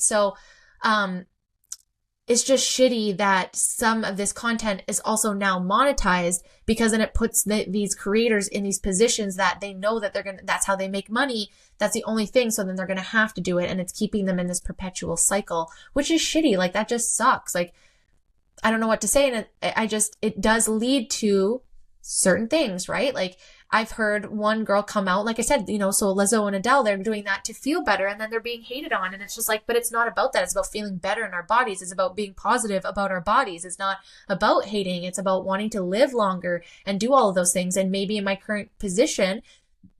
So, it's just shitty that some of this content is also now monetized, because then it puts these creators in these positions that they know that that's how they make money. That's the only thing. So then they're going to have to do it. And it's keeping them in this perpetual cycle, which is shitty. Like, that just sucks. Like, I don't know what to say. And it does lead to certain things, right? Like, I've heard one girl come out, like I said, so Lizzo and Adele, they're doing that to feel better, and then they're being hated on. And it's just like, but it's not about that. It's about feeling better in our bodies. It's about being positive about our bodies. It's not about hating. It's about wanting to live longer and do all of those things. And maybe in my current position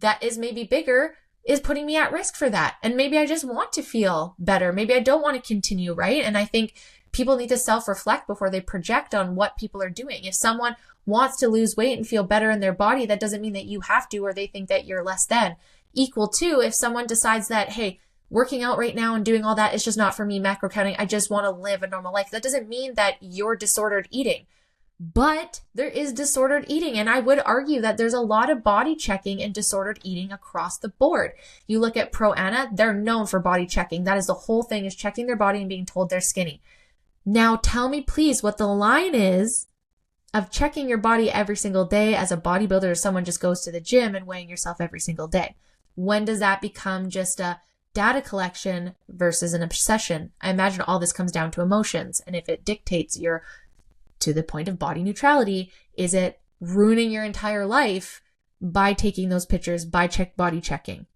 that is maybe bigger is putting me at risk for that. And maybe I just want to feel better. Maybe I don't want to continue, right? And I think people need to self-reflect before they project on what people are doing. If someone wants to lose weight and feel better in their body, that doesn't mean that you have to, or they think that you're less than. Equal to, if someone decides that, hey, working out right now and doing all that is just not for me, macro counting, I just want to live a normal life. That doesn't mean that you're disordered eating. But there is disordered eating. And I would argue that there's a lot of body checking and disordered eating across the board. You look at Pro Anna, they're known for body checking. That is the whole thing, is checking their body and being told they're skinny. Now tell me please what the line is of checking your body every single day as a bodybuilder, or someone just goes to the gym and weighing yourself every single day. When does that become just a data collection versus an obsession? I imagine all this comes down to emotions. And if it dictates your, to the point of body neutrality, is it ruining your entire life by taking those pictures, by body checking?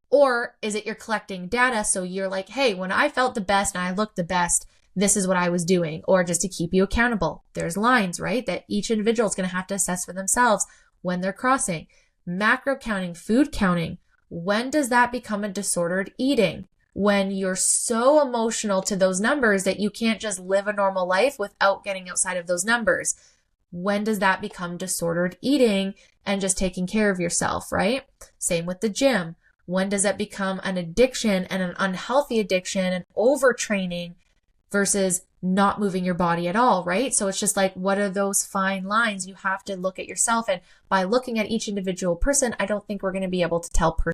Or is it you're collecting data, so you're like, hey, when I felt the best and I looked the best, this is what I was doing, or just to keep you accountable. There's lines, right, that each individual is going to have to assess for themselves when they're crossing. Macro counting, food counting, when does that become a disordered eating? When you're so emotional to those numbers that you can't just live a normal life without getting outside of those numbers. When does that become disordered eating and just taking care of yourself, right? Same with the gym. When does that become an addiction, and an unhealthy addiction, and overtraining versus not moving your body at all, right? So it's just like, what are those fine lines? You have to look at yourself. And by looking at each individual person, I don't think we're going to be able to tell